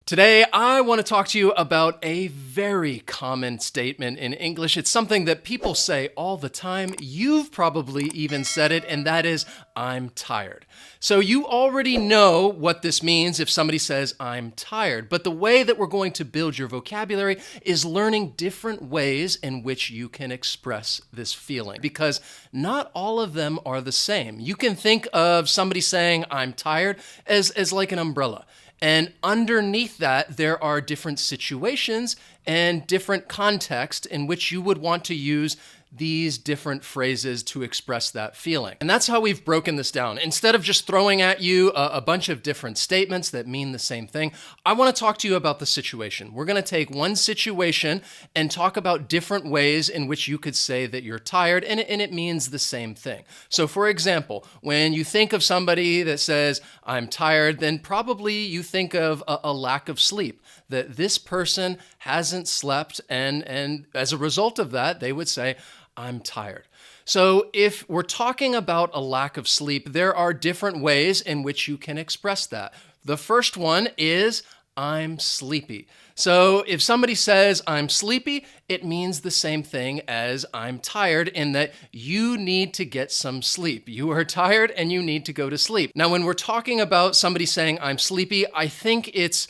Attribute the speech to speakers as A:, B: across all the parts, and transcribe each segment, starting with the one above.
A: Today, I want to talk to you about a very common statement in English. It's something that people say all the time. You've probably even said it, and that is, I'm tired. So you already know what this means if somebody says, I'm tired. But the way that we're going to build your vocabulary is learning different ways in which you can express this feeling, because not all of them are the same. You can think of somebody saying, I'm tired, as like an umbrella. And underneath that, there are different situations and different contexts in which you would want to use these different phrases to express that feeling. And that's how we've broken this down. Instead of just throwing at you a bunch of different statements that mean the same thing, I want to talk to you about the situation. We're going to take one situation and talk about different ways in which you could say that you're tired, and it means the same thing. So for example, when you think of somebody that says, I'm tired, then probably you think of a lack of sleep, that this person hasn't slept, and as a result of that, they would say, I'm tired. So if we're talking about a lack of sleep, there are different ways in which you can express that. The first one is, I'm sleepy. So if somebody says, I'm sleepy, it means the same thing as I'm tired, in that you need to get some sleep. You are tired and you need to go to sleep. Now, when we're talking about somebody saying, I'm sleepy, I think it's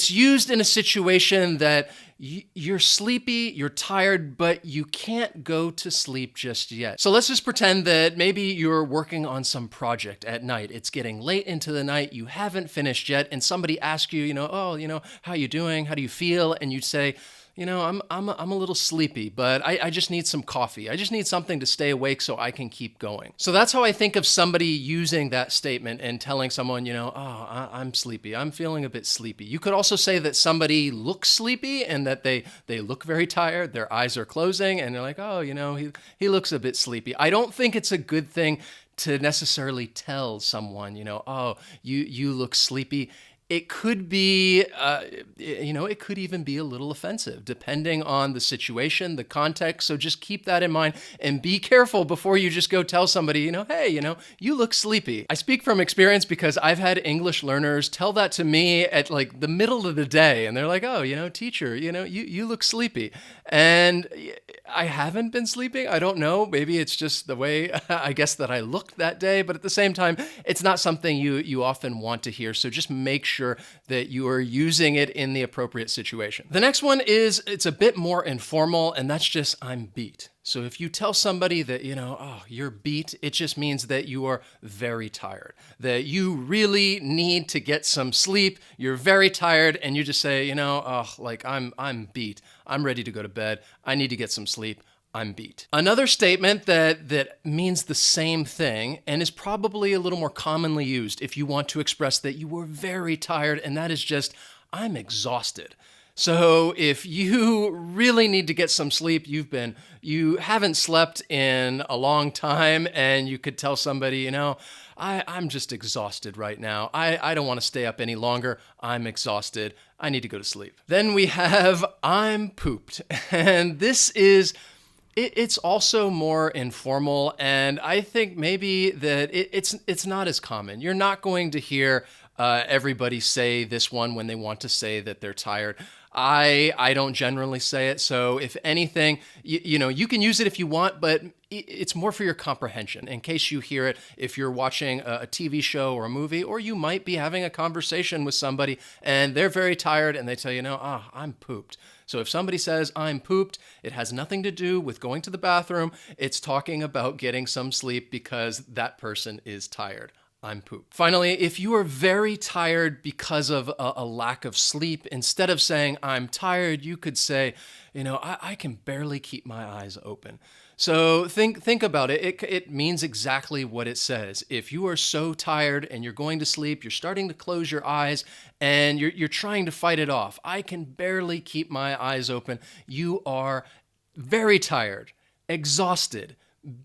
A: used in a situation that you're sleepy, you're tired, but you can't go to sleep just yet. So let's just pretend that maybe you're working on some project at night. It's getting late into the night, you haven't finished yet, and somebody asks you, how you doing? How do you feel? And you say, I'm a little sleepy, but I just need some coffee. I just need something to stay awake so I can keep going. So that's how I think of somebody using that statement and telling someone, I'm sleepy. I'm feeling a bit sleepy. You could also say that somebody looks sleepy and that they look very tired. Their eyes are closing and they're like, he looks a bit sleepy. I don't think it's a good thing to necessarily tell someone, you look sleepy. It could be, it could even be a little offensive, depending on the situation, the context. So just keep that in mind and be careful before you just go tell somebody, hey, you look sleepy. I speak from experience because I've had English learners tell that to me at like the middle of the day. And they're like, teacher, you look sleepy. And I haven't been sleeping. I don't know. Maybe it's just the way, I guess, that I looked that day. But at the same time, it's not something you often want to hear. So just make sure that you are using it in the appropriate situation. The next one is, it's a bit more informal, and that's just, I'm beat. So if you tell somebody that, you're beat, it just means that you are very tired, that you really need to get some sleep. You're very tired, and you just say, I'm beat. I'm ready to go to bed. I need to get some sleep. I'm beat. Another statement that means the same thing and is probably a little more commonly used if you want to express that you were very tired, and that is just, I'm exhausted. So if you really need to get some sleep, you haven't slept in a long time, and you could tell somebody, I'm just exhausted right now. I don't want to stay up any longer. I'm exhausted. I need to go to sleep. Then we have, I'm pooped. And this is, it's also more informal, and I think maybe that it's not as common. You're not going to hear everybody say this one when they want to say that they're tired. I don't generally say it, so if anything, you can use it if you want, but it's more for your comprehension, in case you hear it if you're watching a TV show or a movie, or you might be having a conversation with somebody and they're very tired and they tell you, I'm pooped. So if somebody says, I'm pooped, it has nothing to do with going to the bathroom. It's talking about getting some sleep because that person is tired. I'm pooped. Finally, if you are very tired because of a lack of sleep, instead of saying, I'm tired, you could say, I can barely keep my eyes open. So think about it. It means exactly what it says. If you are so tired and you're going to sleep, you're starting to close your eyes and you're trying to fight it off. I can barely keep my eyes open. You are very tired, exhausted,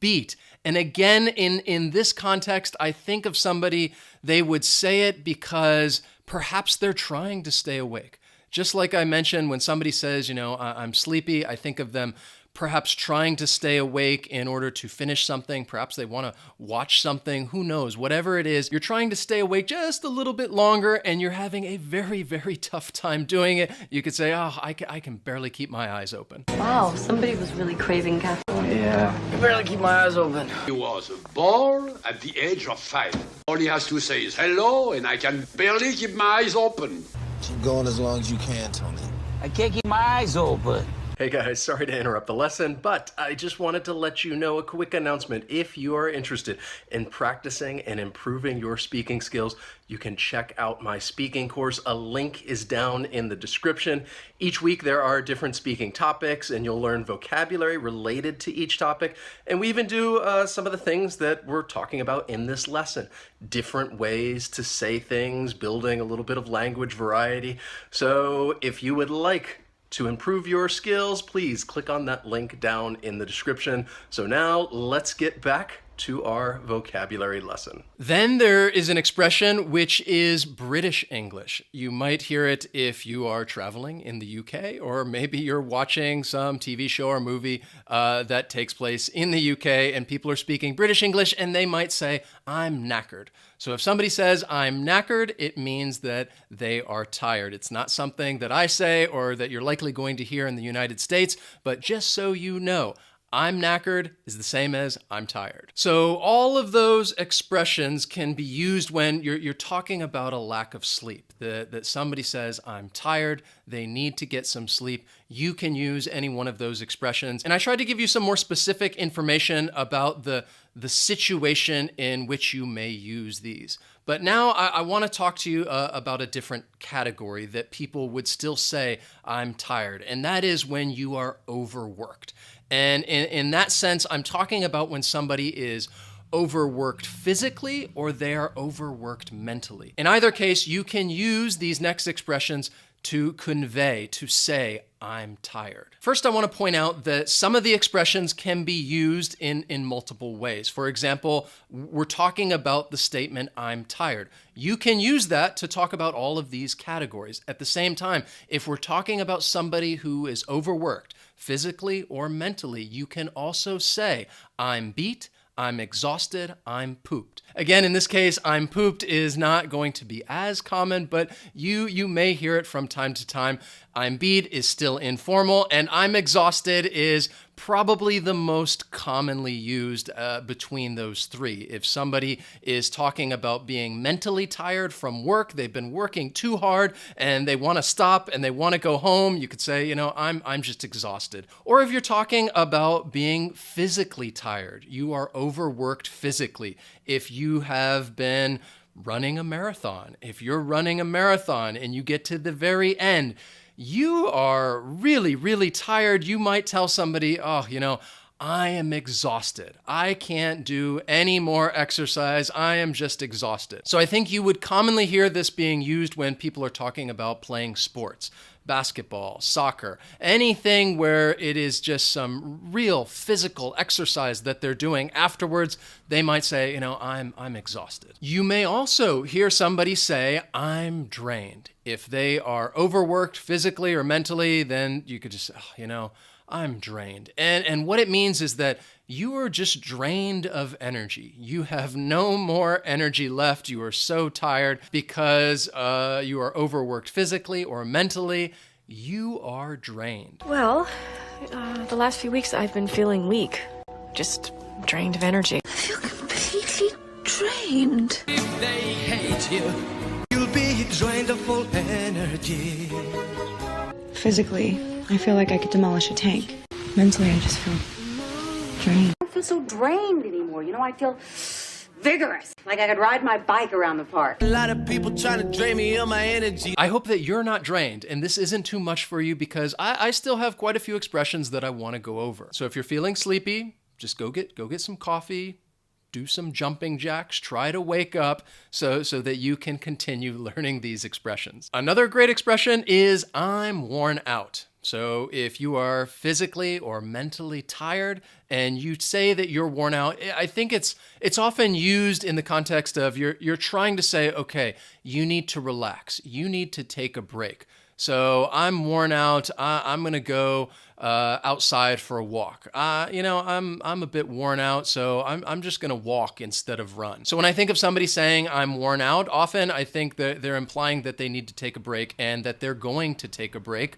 A: beat. And again, in this context, I think of somebody, they would say it because perhaps they're trying to stay awake. Just like I mentioned, when somebody says, I'm sleepy, I think of them perhaps trying to stay awake in order to finish something. Perhaps they want to watch something. Who knows? Whatever it is, you're trying to stay awake just a little bit longer and you're having a very, very tough time doing it. You could say, oh, I can barely keep my eyes open.
B: Wow, somebody was really craving caffeine.
C: Yeah, I can barely keep my eyes open.
D: He was born at the age of 5. All he has to say is hello, and I can barely keep my eyes open.
E: Keep going as long as you can, Tony.
C: I can't keep my eyes open.
A: Hey guys, sorry to interrupt the lesson, but I just wanted to let you know a quick announcement. If you are interested in practicing and improving your speaking skills, you can check out my speaking course. A link is down in the description. Each week there are different speaking topics and you'll learn vocabulary related to each topic. And we even do some of the things that we're talking about in this lesson. Different ways to say things, building a little bit of language variety. So if you would like to improve your skills, please click on that link down in the description. So now let's get back to our vocabulary lesson. Then there is an expression which is British English. You might hear it if you are traveling in the UK, or maybe you're watching some TV show or movie that takes place in the UK and people are speaking British English and they might say, I'm knackered. So if somebody says, I'm knackered, it means that they are tired. It's not something that I say or that you're likely going to hear in the United States, but just so you know, I'm knackered is the same as I'm tired. So all of those expressions can be used when you're talking about a lack of sleep, that somebody says, I'm tired, they need to get some sleep. You can use any one of those expressions. And I tried to give you some more specific information about the situation in which you may use these. But now I want to talk to you about a different category that people would still say, I'm tired. And that is when you are overworked. And in that sense, I'm talking about when somebody is overworked physically or they are overworked mentally. In either case, you can use these next expressions to convey, to say, I'm tired. First, I want to point out that some of the expressions can be used in multiple ways. For example, we're talking about the statement, I'm tired. You can use that to talk about all of these categories. At the same time, if we're talking about somebody who is overworked, physically or mentally, you can also say, I'm beat, I'm exhausted, I'm pooped. Again, in this case, I'm pooped is not going to be as common, but you may hear it from time to time. I'm beat is still informal, and I'm exhausted is probably the most commonly used between those three. If somebody is talking about being mentally tired from work, they've been working too hard and they want to stop and they want to go home, you could say, I'm just exhausted. Or if you're talking about being physically tired, you are overworked physically. If you have been running a marathon, if you're running a marathon and you get to the very end, you are really, really tired. You might tell somebody, I am exhausted. I can't do any more exercise. I am just exhausted. So I think you would commonly hear this being used when people are talking about playing sports. Basketball, soccer, anything where it is just some real physical exercise that they're doing. Afterwards, they might say, I'm exhausted. You may also hear somebody say, I'm drained. If they are overworked physically or mentally, then you could just say, I'm drained. And what it means is that you are just drained of energy. You have no more energy left. You are so tired because you are overworked physically or mentally. You are drained.
F: Well, the last few weeks I've been feeling weak. Just drained of energy.
B: I feel completely drained.
G: If they hate you, you'll be drained of all energy.
H: Physically, I feel like I could demolish a tank. Mentally, I just feel drained.
B: I don't feel so drained anymore. I feel vigorous, like I could ride my bike around the park.
G: A lot of people trying to drain me of my energy.
A: I hope that you're not drained and this isn't too much for you because I still have quite a few expressions that I want to go over. So if you're feeling sleepy, just go get some coffee, do some jumping jacks, try to wake up so that you can continue learning these expressions. Another great expression is I'm worn out. So if you are physically or mentally tired and you say that you're worn out, I think it's often used in the context of you're trying to say, okay, you need to relax. You need to take a break. So I'm worn out. I'm going to go outside for a walk. I'm a bit worn out, so I'm just going to walk instead of run. So when I think of somebody saying I'm worn out, often I think that they're implying that they need to take a break and that they're going to take a break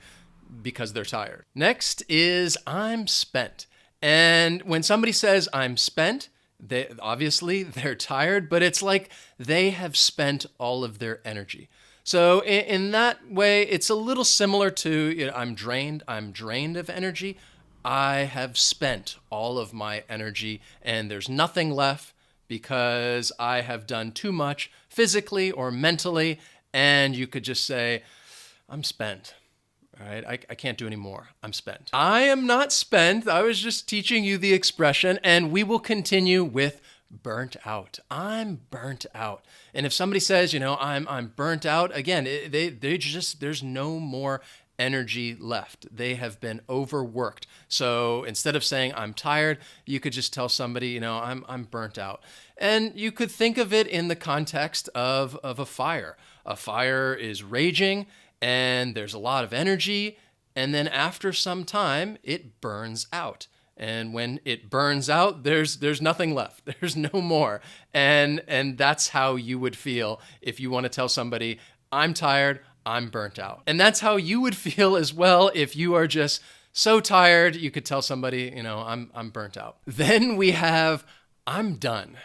A: because they're tired. Next is I'm spent. And when somebody says I'm spent, they're tired, but it's like they have spent all of their energy. So in that way, it's a little similar to, I'm drained of energy. I have spent all of my energy and there's nothing left because I have done too much physically or mentally. And you could just say, I'm spent. All right, I can't do any more. I'm spent. I am not spent. I was just teaching you the expression, and we will continue with burnt out. I'm burnt out. And if somebody says, I'm burnt out, again, there's no more energy left. They have been overworked. So instead of saying I'm tired, you could just tell somebody, I'm burnt out. And you could think of it in the context of a fire. A fire is raging, and there's a lot of energy, and then after some time, it burns out. And when it burns out, there's nothing left. There's no more. And that's how you would feel if you want to tell somebody, I'm tired, I'm burnt out. And that's how you would feel as well if you are just so tired, you could tell somebody, I'm burnt out. Then we have, I'm done.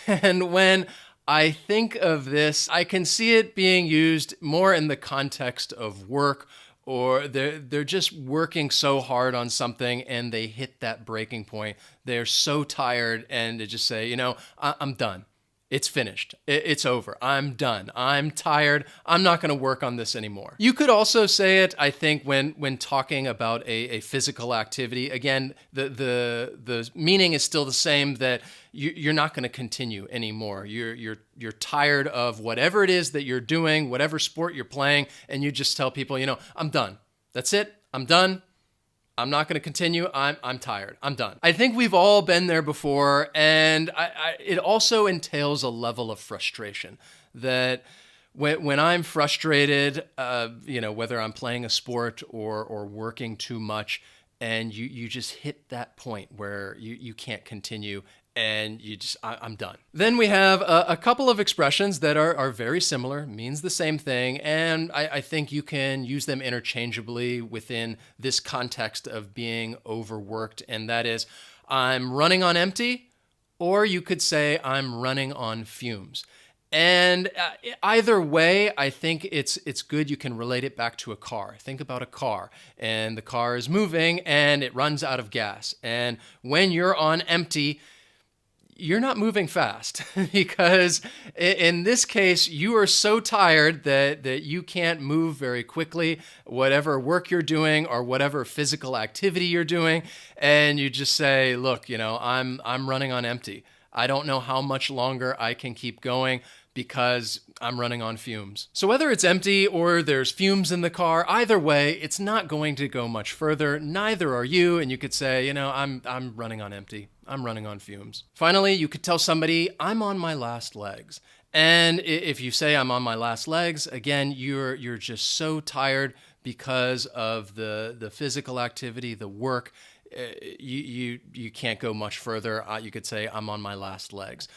A: And when I think of this, I can see it being used more in the context of work, or they're just working so hard on something and they hit that breaking point. They're so tired and they just say, I'm done. It's finished. It's over. I'm done. I'm tired. I'm not going to work on this anymore. You could also say it, I think, when talking about a physical activity. Again, the meaning is still the same, that you're not going to continue anymore. You're tired of whatever it is that you're doing, whatever sport you're playing, and you just tell people, I'm done. That's it. I'm done. I'm not going to continue. I'm tired. I'm done. I think we've all been there before, and it also entails a level of frustration that when I'm frustrated, whether I'm playing a sport or working too much, and you just hit that point where you can't continue, and I'm done. Then we have a couple of expressions that are very similar, means the same thing, and I think you can use them interchangeably within this context of being overworked, and that is, I'm running on empty, or you could say, I'm running on fumes. And either way, I think it's good. You can relate it back to a car. Think about a car, and the car is moving, and it runs out of gas. And when you're on empty, you're not moving fast because in this case, you are so tired that you can't move very quickly, whatever work you're doing or whatever physical activity you're doing. And you just say, look, I'm running on empty. I don't know how much longer I can keep going because I'm running on fumes. So whether it's empty or there's fumes in the car, either way, it's not going to go much further. Neither are you. And you could say, I'm running on empty. I'm running on fumes. Finally, you could tell somebody, I'm on my last legs. And if you say I'm on my last legs, again, you're just so tired because of the physical activity, the work. You can't go much further. You could say I'm on my last legs.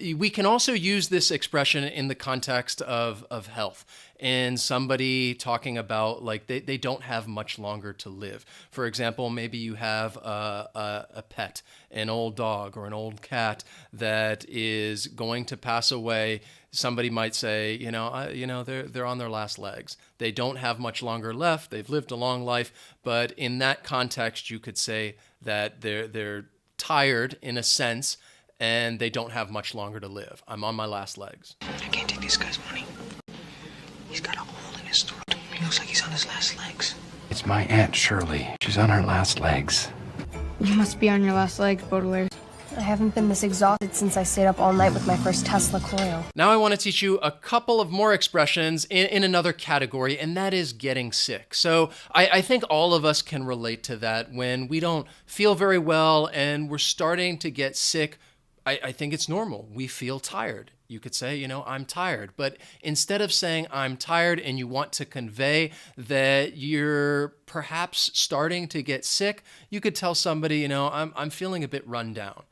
A: We can also use this expression in the context of health, and somebody talking about like they don't have much longer to live. For example, maybe you have a pet, an old dog or an old cat that is going to pass away. Somebody might say, they're on their last legs. They don't have much longer left. They've lived a long life, but in that context, you could say that they're tired in a sense, and they don't have much longer to live. I'm on my last legs.
I: I can't take this guy's money. He's got a hole in his throat. He looks like he's on his last legs.
J: It's my Aunt Shirley. She's on her last legs.
H: You must be on your last legs, Baudelaire.
K: I haven't been this exhausted since I stayed up all night with my first Tesla coil.
A: Now I want to teach you a couple of more expressions in another category, and that is getting sick. So I think all of us can relate to that when we don't feel very well and we're starting to get sick. I think it's normal. We feel tired. You could say, I'm tired. But instead of saying I'm tired and you want to convey that you're perhaps starting to get sick, you could tell somebody, I'm feeling a bit run down.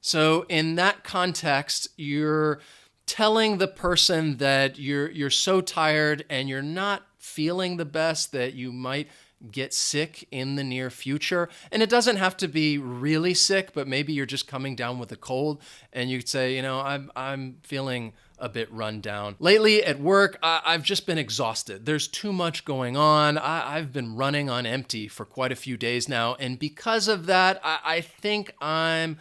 A: So in that context, you're telling the person that you're so tired and you're not feeling the best, that you might get sick in the near future. And it doesn't have to be really sick, but maybe you're just coming down with a cold and you say, I'm feeling a bit run down. Lately at work, I've just been exhausted. There's too much going on. I've been running on empty for quite a few days now. And because of that, I think I'm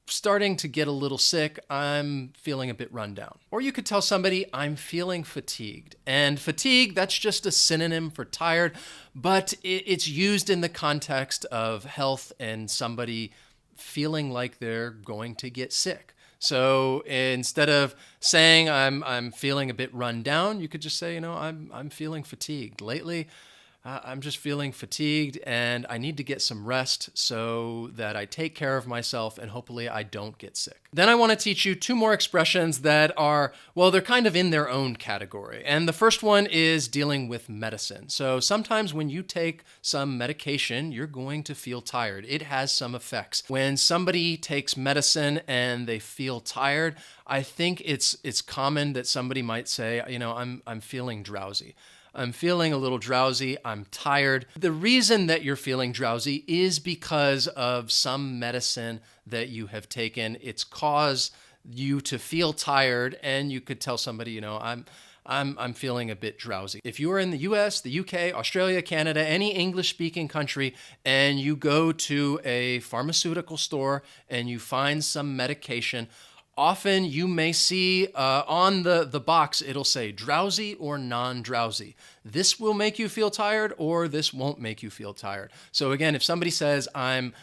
A: starting to get a little sick. I'm feeling a bit run down. Or you could tell somebody, I'm feeling fatigued. And fatigue, that's just a synonym for tired, but it's used in the context of health and somebody feeling like they're going to get sick. So instead of saying I'm feeling a bit run down, you could just say, I'm feeling fatigued. Lately, I'm just feeling fatigued and I need to get some rest so that I take care of myself and hopefully I don't get sick. Then I want to teach you two more expressions that are, well, they're kind of in their own category. And the first one is dealing with medicine. So sometimes when you take some medication, you're going to feel tired. It has some effects. When somebody takes medicine and they feel tired, I think it's common that somebody might say, I'm feeling drowsy. I'm feeling a little drowsy. I'm tired. The reason that you're feeling drowsy is because of some medicine that you have taken. It's caused you to feel tired, and you could tell somebody, I'm feeling a bit drowsy. If you are in the US, the UK, Australia, Canada, any English-speaking country, and you go to a pharmaceutical store and you find some medication, often you may see on the box, it'll say drowsy or non-drowsy. This will make you feel tired or this won't make you feel tired. So again, if somebody says I'm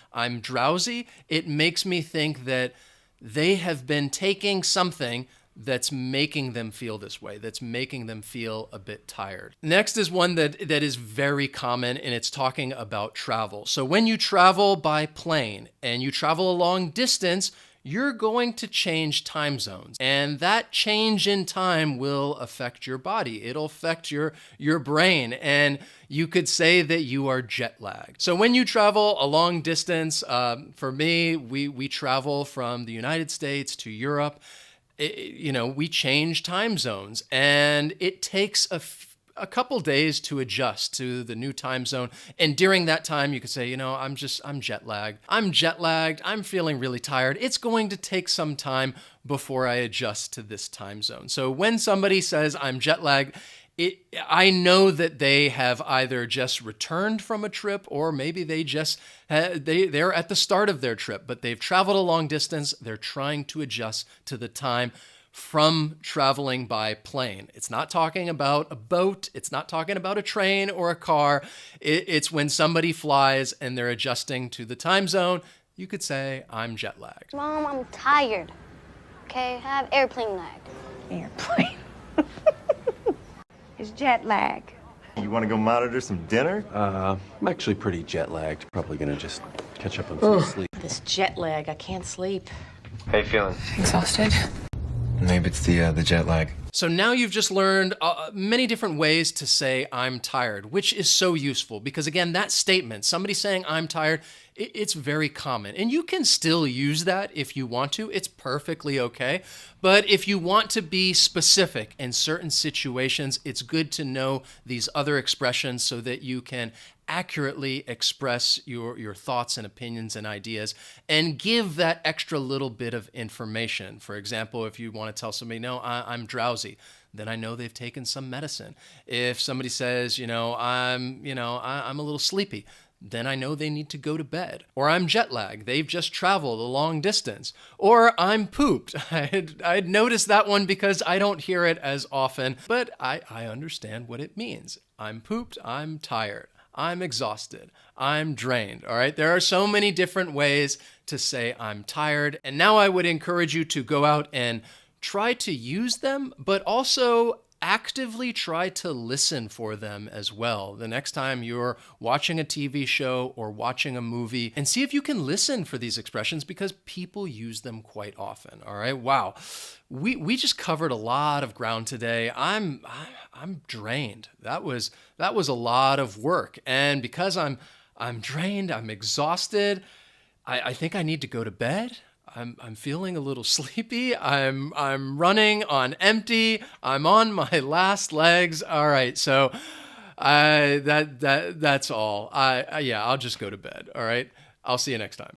A: drowsy, it makes me think that they have been taking something that's making them feel this way, that's making them feel a bit tired. Next is one that is very common, and it's talking about travel. So when you travel by plane and you travel a long distance, you're going to change time zones. And that change in time will affect your body. It'll affect your brain. And you could say that you are jet lagged. So when you travel a long distance, for me, we travel from the United States to Europe. We change time zones. And it takes a couple days to adjust to the new time zone. And during that time, you could say, I'm jet lagged. I'm jet lagged. I'm feeling really tired. It's going to take some time before I adjust to this time zone. So when somebody says I'm jet lagged, I know that they have either just returned from a trip or maybe they they're at the start of their trip, but they've traveled a long distance. They're trying to adjust to the time from traveling by plane. It's not talking about a boat. It's not talking about a train or a car. It's when somebody flies and they're adjusting to the time zone. You could say, I'm jet lagged.
L: Mom, I'm tired. Okay, I have airplane lag.
M: Airplane? It's jet lag.
N: You want to go monitor some dinner?
J: I'm actually pretty jet lagged. Probably gonna just catch up on some sleep.
M: This jet lag, I can't sleep.
N: How you feeling?
M: Exhausted.
N: Maybe it's the jet lag.
A: So now you've just learned many different ways to say I'm tired, which is so useful because again, that statement, somebody saying I'm tired, it's very common. And you can still use that if you want to. It's perfectly okay. But if you want to be specific in certain situations, it's good to know these other expressions so that you can accurately express your thoughts and opinions and ideas and give that extra little bit of information. For example, if you want to tell somebody, no, I'm drowsy, then I know they've taken some medicine. If somebody says, I'm a little sleepy, then I know they need to go to bed. Or I'm jet lagged. They've just traveled a long distance. Or I'm pooped. I'd noticed that one because I don't hear it as often, but I understand what it means. I'm pooped. I'm tired. I'm exhausted. I'm drained. All right. There are so many different ways to say I'm tired. And now I would encourage you to go out and try to use them, but also actively try to listen for them as well. The next time you're watching a TV show or watching a movie, and see if you can listen for these expressions because people use them quite often. All right. Wow. We just covered a lot of ground today. I'm drained. That was a lot of work. And because I'm drained, I'm exhausted, I think I need to go to bed. I'm feeling a little sleepy. I'm running on empty. I'm on my last legs. All right, so that's all. Yeah, I'll just go to bed. All right, I'll see you next time.